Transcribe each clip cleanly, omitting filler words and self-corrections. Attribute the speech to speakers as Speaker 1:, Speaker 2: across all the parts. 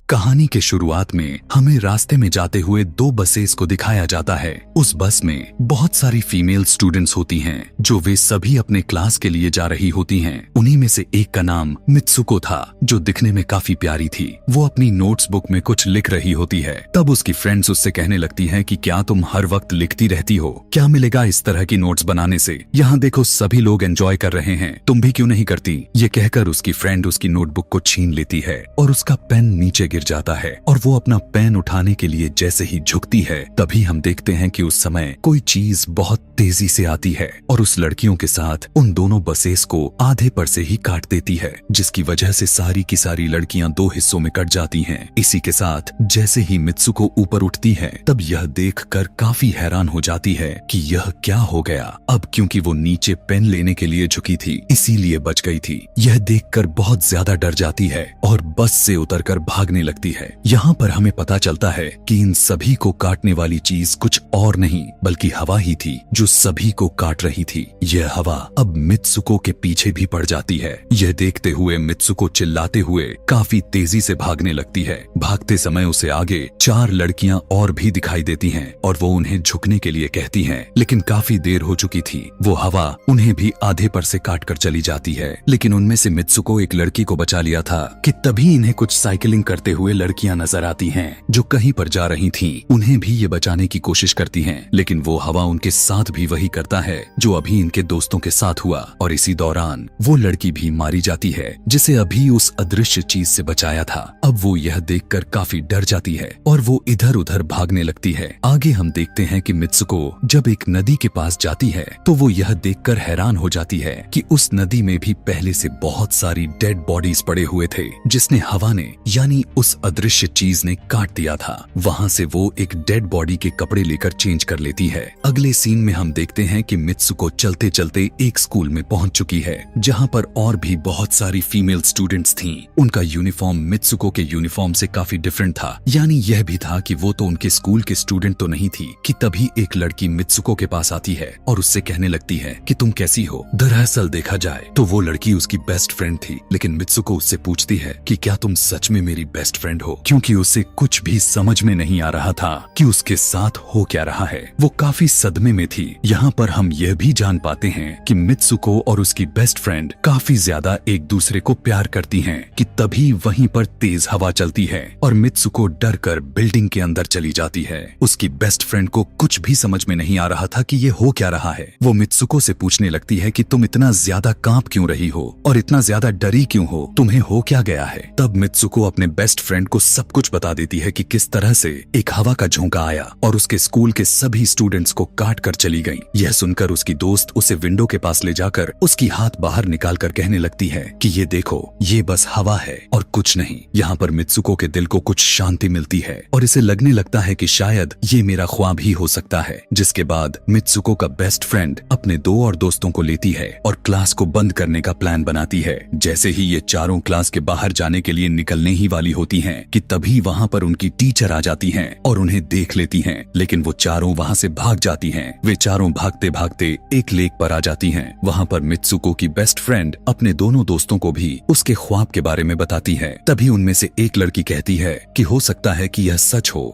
Speaker 1: कहानी के शुरुआत में हमें रास्ते में जाते हुए दो बसेस को दिखाया जाता है। उस बस में बहुत सारी फीमेल स्टूडेंट्स होती हैं, जो वे सभी अपने क्लास के लिए जा रही होती हैं। उन्हीं में से एक का नाम मित्सुको था, जो दिखने में काफी प्यारी थी। वो अपनी नोट्स बुक में कुछ लिख रही होती है। तब उसकी फ्रेंड्स उससे कहने लगती हैं कि क्या तुम हर वक्त लिखती रहती हो? क्या मिलेगा इस तरह की नोट्स बनाने से? यहाँ देखो सभी लोग एंजॉय कर रहे हैं, तुम भी क्यों नहीं करती? ये कहकर उसकी फ्रेंड उसकी नोटबुक को छीन लेती है और उसका पेन नीचे गिर जाता है और वो अपना पेन उठाने के लिए जैसे ही झुकती है, तभी हम देखते हैं कि उस समय कोई चीज बहुत तेजी से आती है और उस लड़कियों के साथ उन दोनों बसेस को आधे पर से ही काट देती है, जिसकी वजह से सारी की सारी लड़कियां दो हिस्सों में कट जाती हैं। इसी के साथ जैसे ही मित्सुको ऊपर उठती है, तब यह देखकर काफी हैरान हो जाती है कि यह क्या हो गया। अब क्योंकि वो नीचे पेन लेने के लिए झुकी थी, इसीलिए बच गई थी। यह देखकर बहुत ज्यादा डर जाती है और बस से उतरकर भागने लगती है। यहाँ पर हमें पता चलता है कि इन सभी को काटने वाली चीज कुछ और नहीं बल्कि हवा ही थी, जो सभी को काट रही थी। यह हवा अब मित्सुको के पीछे भी पड़ जाती है। यह देखते हुए मित्सुको चिल्लाते हुए काफी तेजी से भागने लगती है। भागते समय उसे आगे 4 लड़कियां और भी दिखाई देती हैं और वो उन्हें झुकने के लिए कहती हैं, लेकिन काफी देर हो चुकी थी। वो हवा उन्हें भी आधे पर से काट कर चली जाती है। लेकिन उनमें से मित्सुको एक लड़की को बचा लिया था कि तभी इन्हें कुछ साइकिलिंग करते हुए लड़कियां नजर आती हैं, जो कहीं पर जा रही थीं। उन्हें भी ये बचाने की कोशिश करती हैं, लेकिन वो हवा उनके साथ भी वही करता है जो अभी इनके दोस्तों के साथ हुआ। और इसी दौरान वो लड़की भी मारी जाती है, जिसे अभी उस अदृश्य चीज से बचाया था। अब वो यह देखकर काफी डर जाती है और वो इधर उधर भागने लगती है। आगे हम देखते हैं कि मित्सुको जब एक नदी के पास जाती है, तो वो यह देखकर हैरान हो जाती है कि उस नदी में भी पहले से बहुत सारी डेड बॉडीज पड़े हुए थे, जिसने हवा ने यानी उस अदृश्य चीज ने काट दिया था। वहाँ से वो एक डेड बॉडी के कपड़े लेकर चेंज कर लेती है। अगले सीन में हम देखते हैं कि मित्सुको चलते चलते एक स्कूल में पहुंच चुकी है, जहाँ पर और भी बहुत सारी फीमेल स्टूडेंट्स थीं। उनका यूनिफॉर्म मित्सुको के यूनिफॉर्म से काफी डिफरेंट था। यानी यह भी था कि वो तो उनके स्कूल के स्टूडेंट तो नहीं थी कि तभी एक लड़की मित्सुको के पास आती है और उससे कहने लगती है कि तुम कैसी हो? दरअसल देखा जाए तो वो लड़की उसकी बेस्ट फ्रेंड थी, लेकिन मित्सुको उससे पूछती है कि क्या तुम सच में मेरी बेस्ट फ्रेंड हो, क्योंकि उसे कुछ भी समझ में नहीं आ रहा था कि उसके साथ हो क्या रहा है। वो काफी सदमे में थी। यहाँ पर हम यह भी जान पाते हैं कि मित्सुको और उसकी बेस्ट फ्रेंड काफी ज्यादा एक दूसरे को प्यार करती हैं कि तभी वहीं पर तेज हवा चलती है और मित्सुको डर कर बिल्डिंग के अंदर चली जाती है। उसकी बेस्ट फ्रेंड को कुछ भी समझ में नहीं आ रहा था कि ये हो क्या रहा है। वो मित्सुको से पूछने लगती है कि तुम इतना ज्यादा कांप क्यों रही हो और इतना ज्यादा डरी क्यों हो, तुम्हें हो क्या गया है? तब मित्सुको अपने बेस्ट फ्रेंड को सब कुछ बता देती है कि किस तरह से एक हवा का झोंका आया और उसके स्कूल के सभी स्टूडेंट्स को काट कर चली गई। यह सुनकर उसकी दोस्त उसे विंडो के पास ले जाकर उसकी हाथ बाहर निकाल कर कहने लगती है कि ये देखो, ये बस हवा है और कुछ नहीं। यहाँ पर मित्सुको के दिल को कुछ शांति मिलती है और इसे लगने लगता है कि शायद ये मेरा ख्वाब ही हो सकता है। जिसके बाद मित्सुको का बेस्ट फ्रेंड अपने 2 और दोस्तों को लेती है और क्लास को बंद करने का प्लान बनाती है। जैसे ही ये चारों क्लास के बाहर जाने के लिए निकलने ही वाली होती हैं कि तभी वहाँ पर उनकी टीचर आ जाती हैं और उन्हें देख लेती हैं, लेकिन वो चारों वहाँ से भाग जाती हैं। वे चारों भागते भागते एक लेक पर आ जाती हैं। वहाँ पर मित्सुको की बेस्ट फ्रेंड अपने दोनों दोस्तों को भी उसके ख्वाब के बारे में बताती है। तभी उनमें से एक लड़की कहती है कि हो सकता है कि यह सच हो,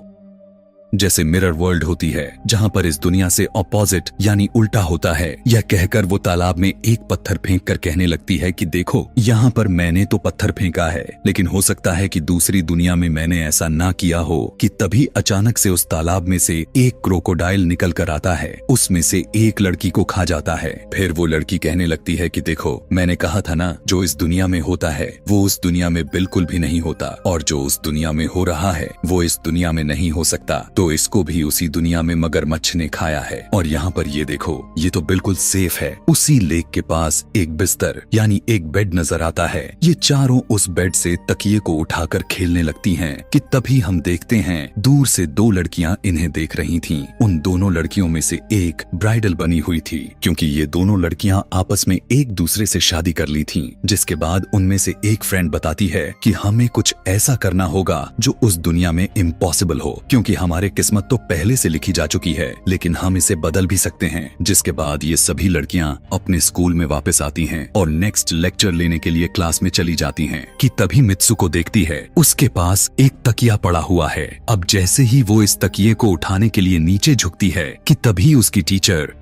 Speaker 1: जैसे मिरर वर्ल्ड होती है जहाँ पर इस दुनिया से ऑपोजिट यानी उल्टा होता है। यह कहकर वो तालाब में एक पत्थर फेंक कर कहने लगती है कि देखो, यहाँ पर मैंने तो पत्थर फेंका है, लेकिन हो सकता है कि दूसरी दुनिया में मैंने ऐसा ना किया हो। कि तभी अचानक से उस तालाब में से एक क्रोकोडाइल निकल कर आता है, उसमें से एक लड़की को खा जाता है। फिर वो लड़की कहने लगती है कि देखो, मैंने कहा था ना, जो इस दुनिया में होता है वो उस दुनिया में बिल्कुल भी नहीं होता, और जो उस दुनिया में हो रहा है वो इस दुनिया में नहीं हो सकता। तो इसको भी उसी दुनिया में मगरमच्छ ने खाया है। और यहाँ पर ये देखो, ये तो बिल्कुल सेफ है। उसी लेक के पास एक बिस्तर यानी एक बेड नजर आता है। ये चारों उस बेड से तकिए को उठाकर खेलने लगती हैं कि तभी हम देखते हैं दूर से 2 लड़कियां इन्हें देख रही थीं। उन दोनों लड़कियों में से एक ब्राइडल बनी हुई थी, क्योंकि ये दोनों लड़कियां आपस में एक दूसरे से शादी कर ली थीं। जिसके बाद उनमें से एक फ्रेंड बताती है कि हमें कुछ ऐसा करना होगा जो उस दुनिया में इम्पॉसिबल हो, क्योंकि हमारे किस्मत तो पहले से लिखी जा चुकी है, लेकिन हम इसे बदल भी सकते हैं। जिसके बाद ये सभी लड़कियां अपने स्कूल में वापस आती हैं और नेक्स्ट लेक्चर लेने के लिए क्लास में चली जाती हैं कि तभी मित्सुको देखती है उसके पास एक तकिया पड़ा हुआ है। अब जैसे ही वो इस तकिए को उठाने के लिए नीचे झुकती है कि तभी उसकी टीचर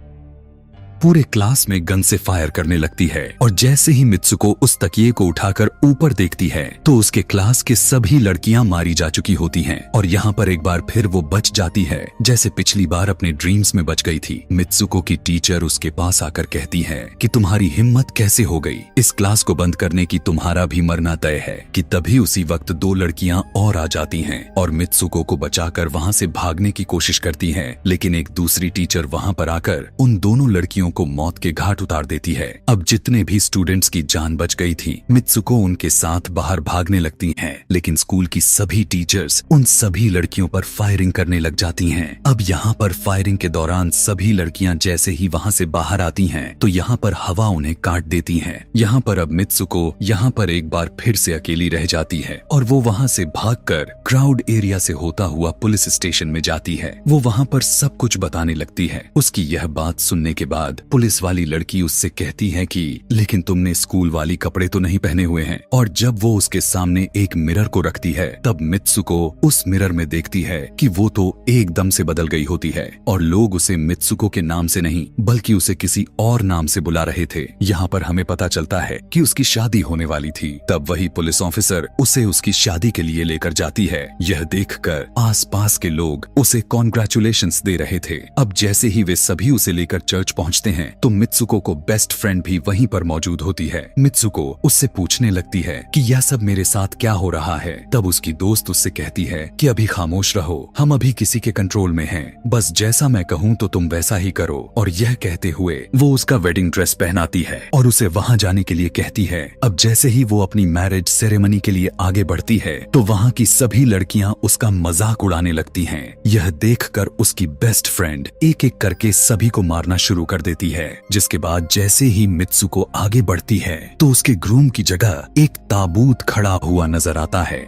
Speaker 1: पूरे क्लास में गन से फायर करने लगती है और जैसे ही मित्सुको उस तकिए को उठाकर ऊपर देखती है तो उसके क्लास के सभी लड़कियां मारी जा चुकी होती हैं और यहाँ पर एक बार फिर वो बच जाती है जैसे पिछली बार अपने ड्रीम्स में बच गई थी। मित्सुको की टीचर उसके पास आकर कहती है कि तुम्हारी हिम्मत कैसे हो गई, इस क्लास को बंद करने की, तुम्हारा भी मरना तय है। कि तभी उसी वक्त दो लड़कियां और आ जाती हैं और मित्सुको को बचाकर वहाँ से भागने की कोशिश करती हैं, लेकिन एक दूसरी टीचर वहाँ पर आकर उन दोनों लड़कियों को मौत के घाट उतार देती है। अब जितने भी स्टूडेंट्स की जान बच गई थी, मित्सुको उनके साथ बाहर भागने लगती हैं, लेकिन स्कूल की सभी टीचर्स उन सभी लड़कियों पर फायरिंग करने लग जाती हैं। अब यहाँ पर फायरिंग के दौरान सभी लड़कियां जैसे ही वहाँ से बाहर आती हैं, तो यहाँ पर हवा उन्हें काट देती है। यहाँ पर अब मित्सुको यहाँ पर एक बार फिर से अकेली रह जाती है और वो वहाँ से भागकर क्राउड एरिया से होता हुआ पुलिस स्टेशन में जाती है। वो वहाँ पर सब कुछ बताने लगती है। उसकी यह बात सुनने के बाद पुलिस वाली लड़की उससे कहती है कि लेकिन तुमने स्कूल वाली कपड़े तो नहीं पहने हुए हैं। और जब वो उसके सामने एक मिरर को रखती है तब मित्सुको उस मिरर में देखती है कि वो तो एकदम से बदल गई होती है और लोग उसे मित्सुको के नाम से नहीं बल्कि उसे किसी और नाम से बुला रहे थे। यहाँ पर हमें पता चलता है कि उसकी शादी होने वाली थी। तब वही पुलिस ऑफिसर उसे उसकी शादी के लिए लेकर जाती है। यह देखकर आसपास के लोग उसे कॉन्ग्रेचुलेशंस दे रहे थे। अब जैसे ही वे सभी उसे लेकर चर्च पहुंचते हैं तो मित्सुको को बेस्ट फ्रेंड भी वहीं पर मौजूद होती है। मित्सुको उससे पूछने लगती है कि यह सब मेरे साथ क्या हो रहा है। तब उसकी दोस्त उससे कहती है कि अभी खामोश रहो, हम अभी किसी के कंट्रोल में हैं, बस जैसा मैं कहूँ तो तुम वैसा ही करो। और यह कहते हुए वो उसका वेडिंग ड्रेस पहनाती है और उसे वहाँ जाने के लिए कहती है। अब जैसे ही वो अपनी मैरिज सेरेमनी के लिए आगे बढ़ती है तो वहाँ की सभी लड़कियाँ उसका मजाक उड़ाने लगती हैं। यह देखकर उसकी बेस्ट फ्रेंड एक एक करके सभी को मारना शुरू कर देती है। जिसके बाद जैसे ही मित्सुको आगे बढ़ती है तो उसके ग्रूम की जगह एक ताबूत खड़ा हुआ नजर आता है।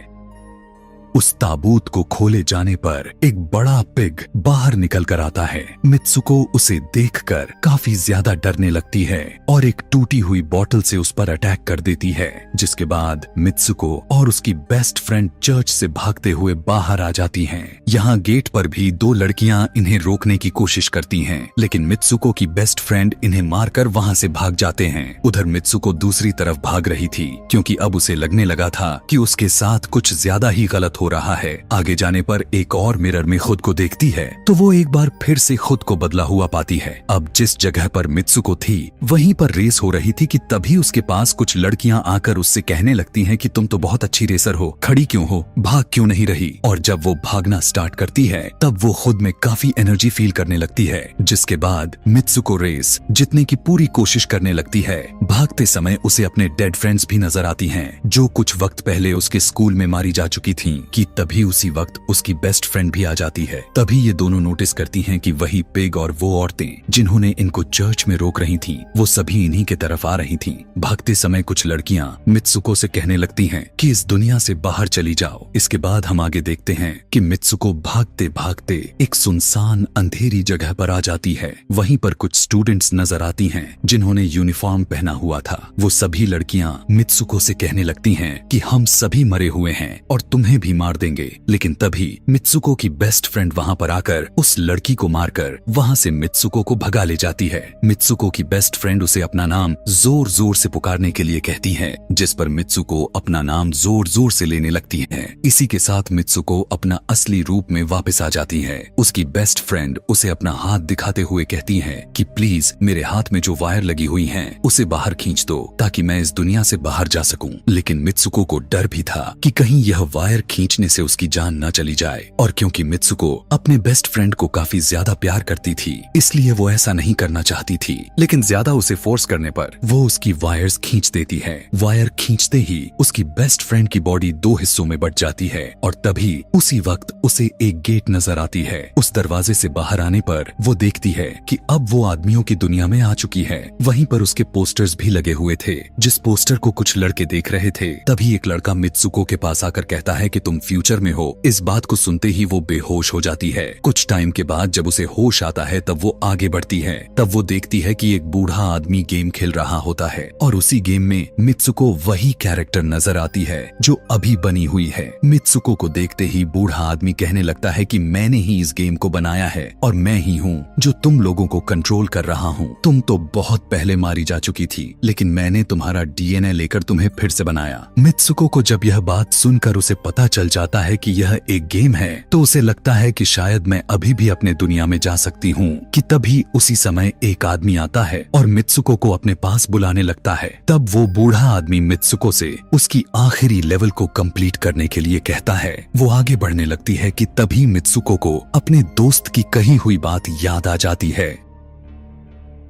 Speaker 1: उस ताबूत को खोले जाने पर एक बड़ा पिग बाहर निकल कर आता है। मित्सुको उसे देखकर काफी ज्यादा डरने लगती है और एक टूटी हुई बोतल से उस पर अटैक कर देती है। जिसके बाद मित्सुको और उसकी बेस्ट फ्रेंड चर्च से भागते हुए बाहर आ जाती हैं। यहाँ गेट पर भी दो लड़कियां इन्हें रोकने की कोशिश करती हैं, लेकिन मित्सुको की बेस्ट फ्रेंड इन्हें मारकर वहाँ से भाग जाते हैं। उधर मित्सुको दूसरी तरफ भाग रही थी क्योंकि अब उसे लगने लगा था कि उसके साथ कुछ ज्यादा ही गलत हो रहा है। आगे जाने पर एक और मिरर में खुद को देखती है तो वो एक बार फिर से खुद को बदला हुआ पाती है। अब जिस जगह पर मित्सुको थी वहीं पर रेस हो रही थी कि तभी उसके पास कुछ लड़कियां आकर उससे कहने लगती हैं कि तुम तो बहुत अच्छी रेसर हो, खड़ी क्यों हो, भाग क्यों नहीं रही। और जब वो भागना स्टार्ट करती है तब वो खुद में काफी एनर्जी फील करने लगती है। जिसके बाद मित्सुको रेस जीतने की पूरी कोशिश करने लगती है। भागते समय उसे अपने डेड फ्रेंड्स भी नजर आती हैं जो कुछ वक्त पहले उसके स्कूल में मारी जा चुकी थीं। कि तभी उसी वक्त उसकी बेस्ट फ्रेंड भी आ जाती है। तभी ये दोनों नोटिस करती हैं कि वही पिग और वो औरतें जिन्होंने इनको चर्च में रोक रही थीं, वो सभी इन्हीं के तरफ आ रही थीं। भागते समय कुछ लड़कियां मित्सुको से कहने लगती हैं कि इस दुनिया से बाहर चली जाओ। इसके बाद हम आगे देखते हैं कि मित्सुको भागते भागते एक सुनसान अंधेरी जगह पर आ जाती है। वहीं पर कुछ स्टूडेंट्स नजर आती हैं जिन्होंने यूनिफॉर्म पहना हुआ था। वो सभी लड़कियां मित्सुको से कहने लगती हैं कि हम सभी मरे हुए हैं और तुम्हें भी मार देंगे। लेकिन तभी मित्सुको की बेस्ट फ्रेंड वहाँ पर आकर उस लड़की को मारकर वहाँ से मित्सुको को भगा ले जाती है। मित्सुको की बेस्ट फ्रेंड उसे अपना नाम जोर जोर से पुकारने के लिए कहती है, जिस पर मित्सुको अपना नाम जोर जोर से लेने लगती है। इसी के साथ मित्सुको अपना असली रूप में वापस आ जाती है। उसकी बेस्ट फ्रेंड उसे अपना हाथ दिखाते हुए कहती है कि प्लीज मेरे हाथ में जो वायर लगी हुई हैं उसे बाहर खींच दो ताकि मैं इस दुनिया से बाहर जा सकूं। लेकिन मित्सुको को डर भी था कि कहीं यह वायर खींचने से उसकी जान न चली जाए। और क्योंकि मित्सुको अपने बेस्ट फ्रेंड को काफी ज्यादा प्यार करती थी इसलिए वो ऐसा नहीं करना चाहती थी, लेकिन ज्यादा उसे फोर्स करने पर वो उसकी वायर्स खींच देती है। वायर खींचते ही उसकी बेस्ट फ्रेंड की बॉडी दो हिस्सों में बट जाती है और तभी उसी वक्त उसे एक गेट नजर आती है। उस दरवाजे से बाहर आने पर वो देखती है कि अब वो आदमियों की दुनिया में आ चुकी है। वहीं पर उसके पोस्टर्स भी लगे हुए थे। जिस पोस्टर को कुछ लड़के देख रहे थे तभी एक लड़का मित्सुको के पास आकर कहता है कि तुम फ्यूचर में हो। इस बात को सुनते ही वो बेहोश हो जाती है। कुछ टाइम के बाद जब उसे होश आता है तब वो आगे बढ़ती है। तब वो देखती है कि एक बूढ़ा आदमी गेम खेल रहा होता है और उसी गेम में मित्सुको वही कैरेक्टर नजर आती है जो अभी बनी हुई है। मित्सुको को देखते ही बूढ़ा आदमी कहने लगता है कि मैंने ही इस गेम को बनाया है और मैं ही हूँ जो तुम लोगों को कंट्रोल कर रहा हूँ। तुम तो बहुत पहले मारी जा चुकी थी, लेकिन मैंने तुम्हारा डीएनए लेकर तुम्हें फिर से बनाया। मित्सुको को जब यह बात सुनकर उसे पता चल जाता है कि यह एक गेम है तो उसे लगता है कि शायद मैं अभी भी अपने दुनिया में जा सकती हूँ कि तभी उसी समय एक आदमी आता है और मित्सुको को अपने पास बुलाने लगता है। तब वो बूढ़ा आदमी मित्सुको से उसकी आखिरी लेवल को कंप्लीट करने के लिए कहता है। वो आगे बढ़ने लगती है कि तभी मित्सुको को अपने दोस्त की कही हुई बात याद आ जाती है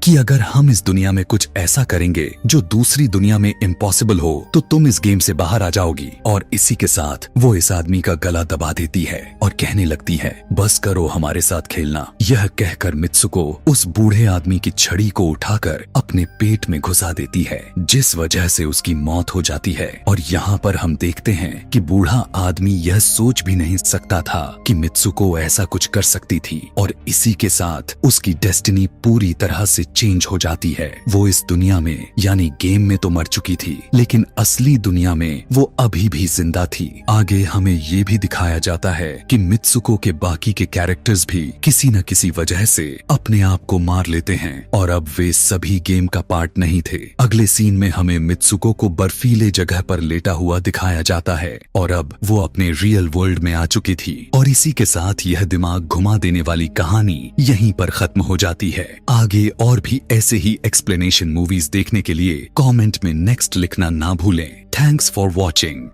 Speaker 1: कि अगर हम इस दुनिया में कुछ ऐसा करेंगे जो दूसरी दुनिया में इम्पॉसिबल हो तो तुम इस गेम से बाहर आ जाओगी। और इसी के साथ वो इस आदमी का गला दबा देती है और कहने लगती है बस करो हमारे साथ खेलना। यह कहकर मित्सुको उस बूढ़े आदमी की छड़ी को उठाकर अपने पेट में घुसा देती है, जिस वजह से उसकी मौत हो जाती है। और यहाँ पर हम देखते हैं कि बूढ़ा आदमी यह सोच भी नहीं सकता था कि मित्सुको ऐसा कुछ कर सकती थी और इसी के साथ उसकी डेस्टिनी पूरी तरह से चेंज हो जाती है। वो इस दुनिया में यानी गेम में तो मर चुकी थी, लेकिन असली दुनिया में वो अभी भी जिंदा थी। आगे हमें ये भी दिखाया जाता है कि मित्सुको के बाकी के कैरेक्टर्स भी किसी न किसी वजह से अपने आप को मार लेते हैं और अब वे सभी गेम का पार्ट नहीं थे। अगले सीन में हमें मित्सुको को बर्फीले जगह पर लेटा हुआ दिखाया जाता है और अब वो अपने रियल वर्ल्ड में आ चुकी थी। और इसी के साथ यह दिमाग घुमा देने वाली कहानी यहीं पर खत्म हो जाती है। आगे और भी ऐसे ही एक्सप्लेनेशन मूवीज देखने के लिए कमेंट में नेक्स्ट लिखना ना भूलें। Thanks for watching.